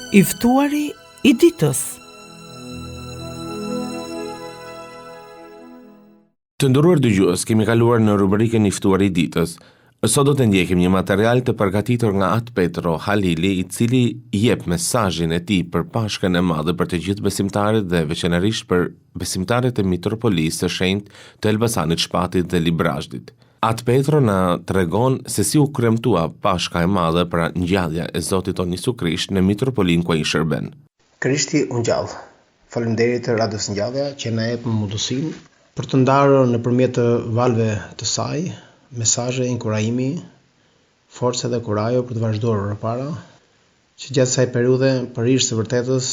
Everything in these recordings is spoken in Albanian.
I ftuari i ditës. Të nderuar dëgjues, kemi kaluar në rubrikën i ftuar i ditës. Sot do të ndjekim një material të përgatitur nga At Petro Halili, i cili jep mesazhin e tij për Pashkën e Madhe për të gjithë besimtarët dhe veçanërisht për besimtarët e Mitropolisë së Shenjtë të Elbasanit, Shpatit dhe Librazhdit. At Petro na tregon se si u kremtua Pashka e Madhe pra ngjallja e Zotit tonë Jezu Krisht në Mitropolinë ku ai shërben. Krishti u ngjall. Faleminderit Radios Ngjallja që na jep mundësinë për të ndarë nëpërmjet të valve të saj mesazhe inkurajimi, forcë dhe kurajo për të vazhduar përpara, që gjatë kësaj periudhe Parishë së Vërtetës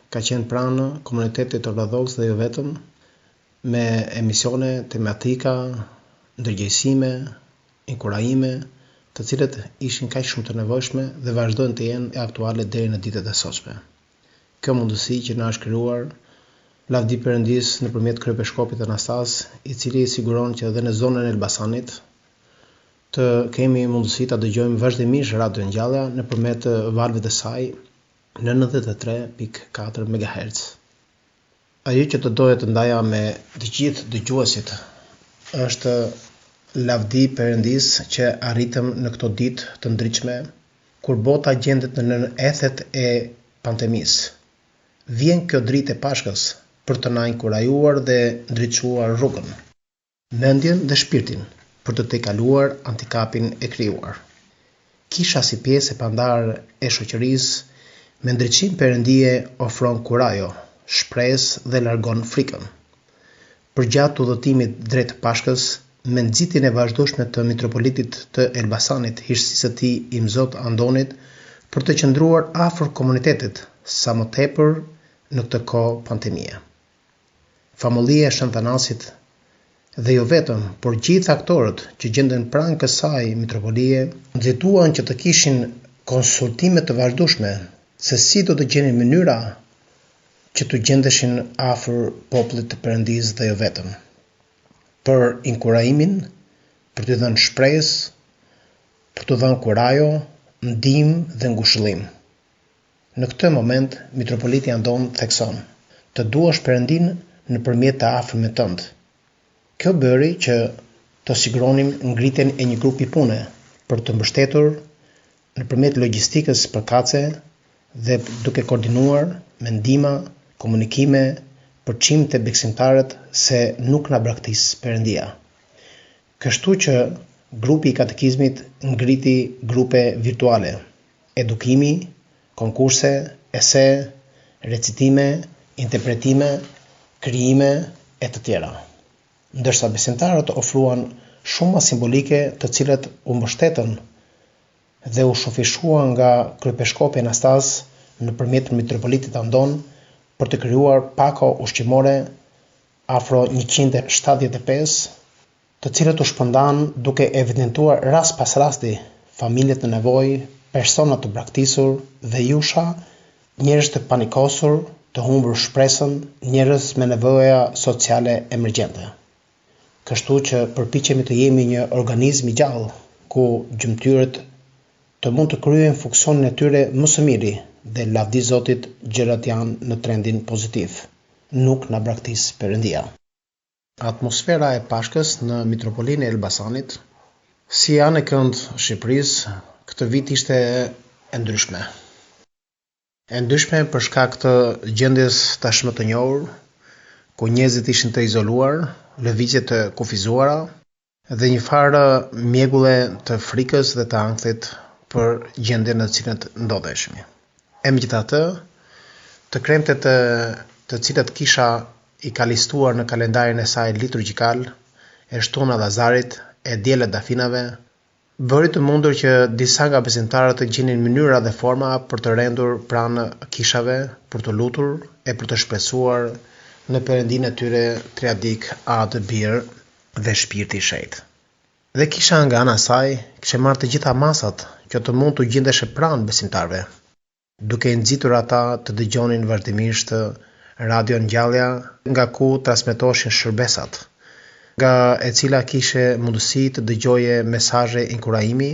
ka qenë pranë komunitetit ortodoks dhe jo vetëm, me emisione tematika, ndërgjegjësime, inkurajime, të cilët ishin kaq shumë të nevojshme dhe vazhdojnë të jenë aktuale deri në ditët e sotshme. Kjo mundësi që na është krijuar lavdi Perëndis nëpërmjet kryepeshkopit Anastas, i cili siguron që edhe në zonën e Elbasanit të kemi mundësi ta dëgjojmë vazhdimisht Radio Ngjallja nëpërmjet valve të saj në 93.4 MHz. Ajo që të doja të ndaja me të gjithë dëgjuesit është lavdi Perëndis që arritëm në këto ditë të ndritshme, kur bota gjendet në ethet e pandemisë. Vjen kjo dritë e Pashkës për të na inkurajuar dhe ndriçuar rrugën, mendjen dhe shpirtin për të tejkaluar handikapin e krijuar. Kisha si pjesë e pandar e shoqërisë me ndriçim perëndie ofron kurajo, shpresë dhe largon frikën. Përgjatë udhëtimit drejt Pashkës, me nxitjen e vazhdueshme të mitropolitit të Elbasanit, hirësisë së tij Imzot Andonit, për të qëndruar afër komunitetit, sa më tepër në këtë kohë pandemie. Famullia e Shën Thanasit dhe jo vetëm, por gjithë aktorët që gjenden pranë kësaj mitropolie nxituan që të kishin konsultime të vazhdueshme se si do të gjenin mënyra që të gjendeshin afër popullit të Perëndisë dhe jo vetëm, për inkurajimin, për të dhënë shpresë, për të dhënë kurajo, ndihmë dhe ngushëllim. Në këtë moment, mitropoliti Andon thekson: "Të duash Perëndin nëpërmjet të afërmit tënd." Kjo bëri që të siguronim ngritjen e një grupi pune për të mbështetur nëpërmjet logjistikës përkatëse dhe duke koordinuar me ndihma, komunikime, përçim të besimtarët se nuk na braktis Perëndia. Kështu që grupi i katekizmit ngriti grupe virtuale, edukimi, konkurse, ese, recitime, interpretime, krijime e të tjera. Ndërsa besimtarët ofruan shuma simbolike të cilat u mbështetën dhe u shofishuan nga kryepeshkopi Anastas nëpërmjet mitropolitit Andon për të krijuar pako ushqimore afro 175, të cilat u shpërndan duke evidentuar rast pas rasti familjet në nevojë, persona të braktisur dhe jusha, njerëz të panikosur, të humbur shpresën, njerëz me nevoja sociale emergjente. Kështu që përpiqemi të jemi një organizëm i gjallë, ku gjymtyrët të mund të kryejnë funksionin e tyre më së miri dhe lavdi Zotit gjërat janë në trendin pozitiv. Nuk na braktis Perëndia. Atmosfera e Pashkës në mitropolinë e Elbasanit, si anë e këndë Shqipërisë, këtë vit ishte e ndryshme. E ndryshme për shkak të gjendjes tashmë të njohur, ku njerëzit ishin të izoluar, lëvizje të kufizuara dhe një farë mjegulle të frikës dhe të ankthit për gjendjen në të cilën ndodheshim. E megjithatë, të kremtet të cilat kisha i ka listuar në kalendarin e saj liturgjikal, e shtuna Lazarit, e diellet Dafinave, bëri të mundur që disa nga besimtarët të gjenin mënyra dhe forma për të rendur pranë kishave, për të lutur e për të shpresuar në Perëndinë e tyre triadik, Atë, Bir dhe Shpirti i Shenjtë. Dhe kisha nga ana saj kishte marrë të gjitha masat që të mund të gjendeshe pranë besimtarëve, duke nxitur ata të dëgjonin vazhdimisht Radio Ngjallja, nga ku transmetoheshin shërbesat, nga e cila kishe mundësi të dëgjoje mesazhe inkurajimi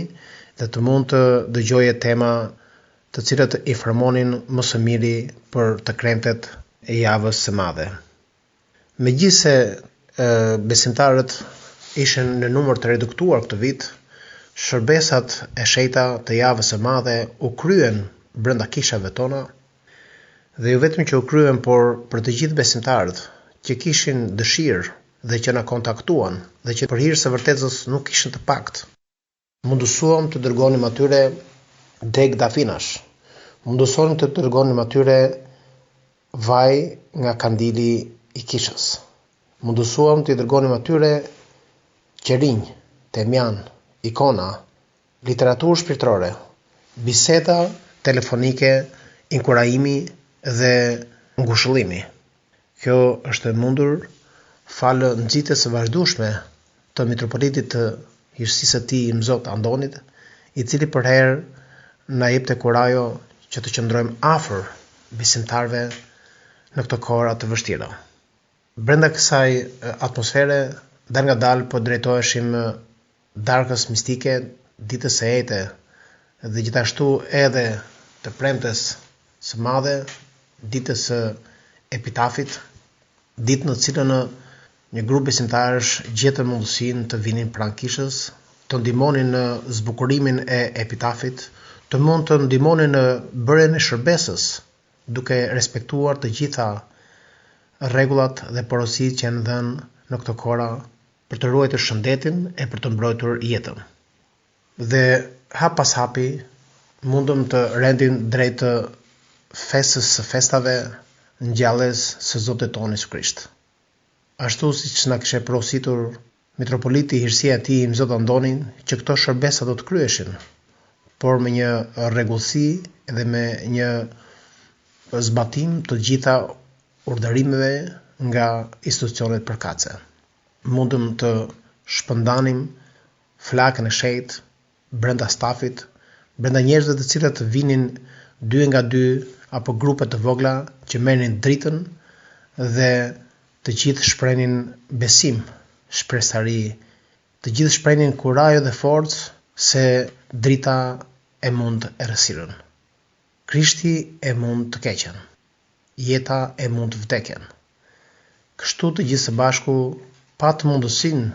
dhe të mund të dëgjoje tema të cilët i formonin më së miri për të kremtet e javës së madhe. Megjithse besimtarët ishin në numër të reduktuar këtë vit, shërbesat e shenjta të javës së madhe u kryen brenda kishave tona, dhe jo vetëm që u kryen, por për të gjithë besimtarët që kishin dëshirë dhe që na kontaktuan dhe që për hir së vërtetës nuk kishin të pakt, mundësuam të dërgonim atyre deg dafinash, mundësonim të dërgonim atyre vaj nga kandili i kishës, mundësuam të dërgonim atyre qerinj, temjan, ikona, literaturë shpirtërore, biseda telefonike, inkurajimi dhe ngushëllimi. Kjo është e mundur falë nxitjes së vazhdueshme të mitropolitit të Hyrësisë së tij Mzot Andonit, i cili për herë na jep te kurajo që të qëndrojmë afër besimtarëve në këto kohëra të vështira. Brenda kësaj atmosfere, dal nga dal po drejtoheshim darkës mistike, ditës së ejte dhe gjithashtu edhe të premtes së madhe, ditës së epitafit, ditë në cilën një grup besimtarësh gjetën mundësinë të vinin pranë kishës, të ndihmonin në zbukurimin e epitafit, të mund të ndihmonin në bërjen e shërbesës, duke respektuar të gjitha rregullat dhe porositë që janë dhënë në këto kohëra për të ruajtur shëndetin e për të mbrojtur jetën. Dhe hap pas hapi mundëm të rendim drejt festës së festave, ngjalljes së Zotit tonë Jezu Krisht. Ashtu siç na kishte porositur mitropoliti Hyrësia e tij Mzot Andonin që këto shërbesa do të kryeshin, por me një rregullsi dhe me një zbatim të gjitha urdhërimeve nga institucionet përkatëse. Mundëm të shpëndanim flakën e shenjtë brenda stafit, brenda njerëzve të cilët vinin 2 nga 2 apo grupe të vogla që merrnin dritën dhe të gjithë shprenin besim, shpresari, të gjithë shprenin kurajo dhe forcë se drita e mund errësirën. Krishti e mund të keqen, jeta e mund vdekjen. Kështu të gjithë së bashku patë mundësinë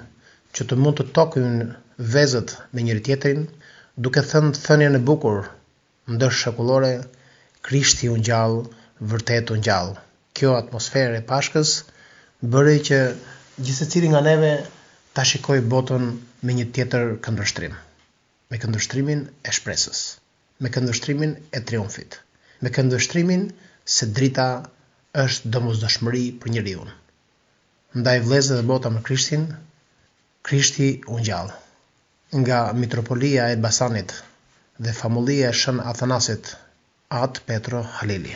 që të mund të tokin vezët me njëri tjetrin, duke thënë thënien e bukur ndër shekullore, Krishti u ngjall, vërtet u ngjall. Kjo atmosferë e Pashkës bëri që gjithsecili nga neve ta shikoj botën me një tjetër këndvështrim, me këndvështrimin e shpresës, me këndvështrimin e triumfit, me këndvështrimin se drita është domosdoshmëri për njeriu. Ndaj vëllezër dhe bota me Krishtin, Krishti u ngjall. Nga mitropolia e Elbasanit dhe famullia e Shën Athanasit, At Petro Halili.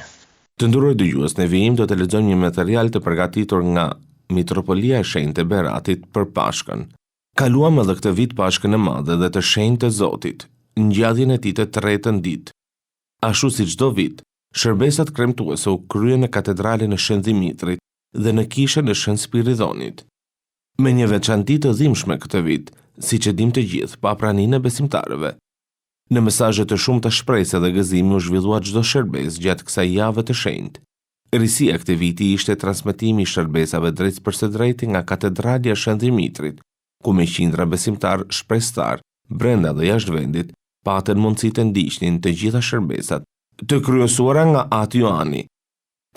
Të nderuar dëgjues, ne vijim do të lexojmë një material të përgatitur nga Mitropolia e Shenjtë e Beratit për Pashkën. Kaluam edhe këtë vit Pashkën e Madhe dhe të Shenjtë të Zotit, ngjalljen e tij të tretën ditë. Ashtu si çdo vit, shërbesat kremtuese u kryen në katedralen e Shën Dimitrit dhe në kishën e Shën Spiridonit. Me një veçanti të dhimbshme këtë vit, siç e dim të gjithë, pa praninë e besimtarëve. Në mesazhe të shumta shpresë dhe gëzimi u zhvillua çdo shërbesë gjatë kësaj jave të shenjtë. Risia këtij viti ishte transmetimi i shërbesave drejt për së drejti nga katedralja e Shën Dimitrit, ku me qindra besimtar shprestar, brenda dhe jashtë vendit, patën mundësi të ndiqnin të gjitha shërbesat, të kryesuara nga Ati Joani.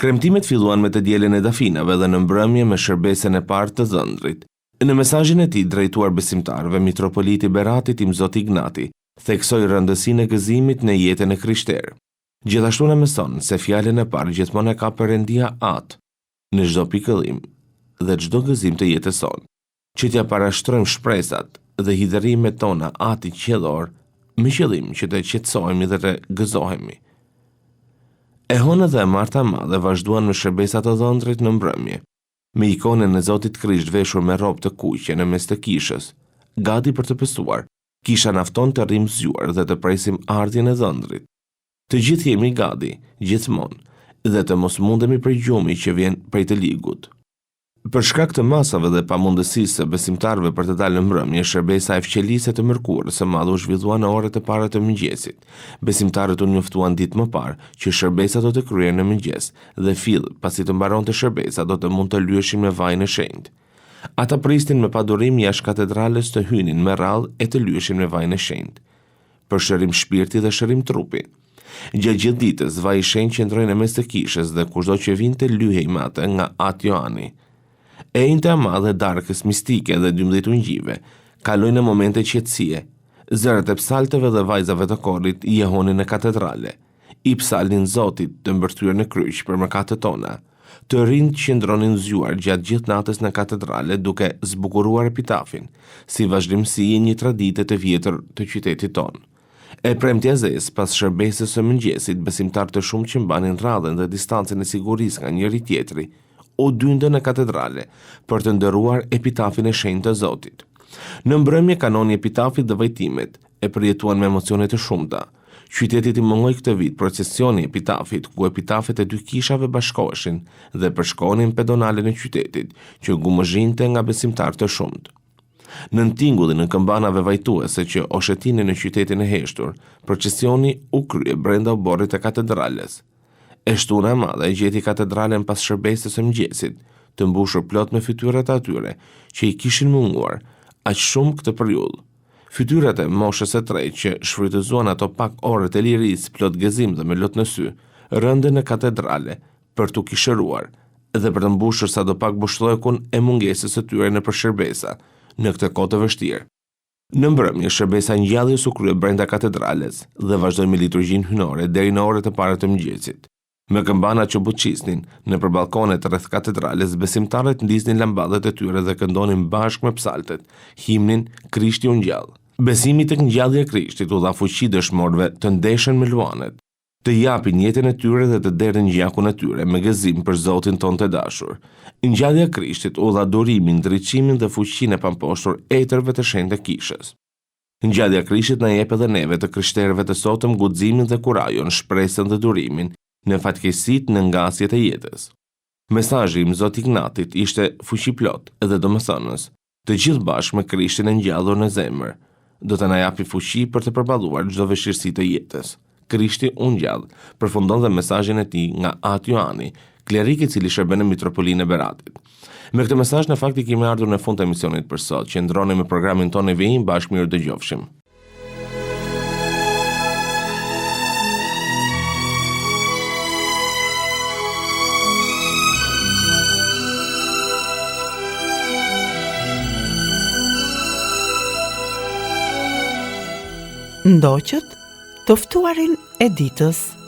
Kremtimet filluan me të dielën e dafinave dhe në mbrëmje me shërbesën e parë të dhëndrit. Në mesazhin e tij drejtuar besimtarëve, mitropoliti Beratit i Mzot Ignati theksoi rëndësinë e gëzimit në jetën e krishterë. Gjithashtu na mëson se fjalën e parë gjithmonë e ka Perëndia atë në çdo pikëllim dhe çdo gëzim të jetës sonë, që t'ja parashtrojmë shpresat dhe hidhërimet tona Atit qiellor, me qëllim që të qetësohemi dhe të gëzohemi. E Hona dhe Marta Madhe vazhduan me shërbesat të dhëndrit në mbrëmje, me ikonën e Zotit Krisht veshur me robë të kuqe në mes të kishës, gati për të pëstuar. Kisha nafton të rrim zgjuar dhe të presim ardhjen e dhëndrit. Të gjithë jemi gati, gjithmonë, dhe të mos mundemi prej gjumi që vjen prej të ligut. Për shkak të masave dhe pamundësisë së besimtarëve për të dalë në mbrëmje, shërbesa e fqelisë të mërkurës së madhe u zhvillua në orët e para të mëngjesit. Besimtarët u njoftuan ditë më parë që shërbesa do të kryhen në mëngjes dhe fill, pasi të mbaronte shërbesa, do të mund të lyheshin me vajin e shenjtë. Ata pristin me padurim jashtë katedrales të hynin me radhë e të lyheshin me vajin e shenjtë, për shërim shpirti dhe shërim trupi. Gjatë gjithë ditës, vaji i shenjtë qëndroi në mes të kishës dhe kushdo që vinte lyhej me atë nga Atë Joani. E njëjta e madhe darkës mistike dhe 12 ungjive kaloi në momente qetësie. Zërat e psalteve dhe vajzave të korrit i jehonin në katedrale. I psalnin Zotit të mbërthyer në kryq për mëkatet tona. Të rinjt qëndronin zgjuar gjatë gjithë natës në katedrale duke zbukuruar epitafin, si vazhdimsi i një tradite të vjetër të qytetit tonë. E premtja zes, pas shërbesës së mëngjesit, besimtarë të shumë që mbanin radhën dhe distancën e sigurisë nga njëri tjetri, o dyndën në katedrale për të ndëruar epitafin e shenjtë të Zotit. Në mbrëmje, kanoni epitafit dhe vajtimet e përjetuan me emocione të shumta. Qytetit i mëngoi këtë vit procesioni epitafit, ku epitafet e dy kishave bashkoheshin dhe përshkonin pedonalen e qytetit, që gumëzhinte nga besimtarë të shumt. Në tingullin në këmbanave vajtuese që oshetinin në qytetin e heshtur, procesioni u krye brenda oborrit të katedrales. E shtuna e madhe gjeti katedralen pas shërbesës së mëngjesit, të mbushur plot me fytyrat e atyre që i kishin munguar aq shumë këtë periudhë. Fytyrat e moshës së tretë që shfrytëzuan ato pak orët e lirisë plot gëzim dhe me lot në sy, rëndën në katedrale për t'u kishëruar dhe për të mbushur sadopak bushllëkun e mungesës së tyre në shërbesa në këtë kohë të vështirë. Në mbrëmje, shërbesa ngjalljes u krye brenda katedrales dhe vazhdoi me liturgjinë hynore deri në orët e para të mëngjesit. Me këmbana që buçisnin në për balkonet rreth katedrales, besimtarët ndiznin lamballet e tyre dhe këndonin bashkë me psaltet, himnin Krishti u ngjall. Besimi tek ngjallja e Krishtit u dha fuqi dëshmorëve të ndeshen me luanet, të japin jetën e tyre dhe të derrin gjakun e tyre me gëzim për Zotin tonë të dashur. Ngjallja e Krishtit u dha durimin, drejtsimin dhe fuqinë e pamposhtur etërve të shenjtë të kishës. Ngjallja e Krishtit na jep edhe neve të krishterëve të sotëm guximin dhe kurajon, shpresën dhe durimin në fatkeqësitë në ngasjet e jetës. Mesazhi i Zot Ignatit ishte fuqiplot dhe domethënës, të gjithë bashkë me Krishtin e ngjallur në zemër, do të na japi fuqi për të përballuar çdo vështirësi të jetës. Krishti u ngjall, përfundon dhe mesazhin e tij nga Atë Joani, klerik i cili shërben në Mitropolinë e Beratit. Me këtë mesazh në fakt i kemi ardhur në fund të emisionit për sot. Qëndroni me programin tonë e vijim, bashkë mirë dëgjofshim. Ndoqët, të ftuarin e ditës.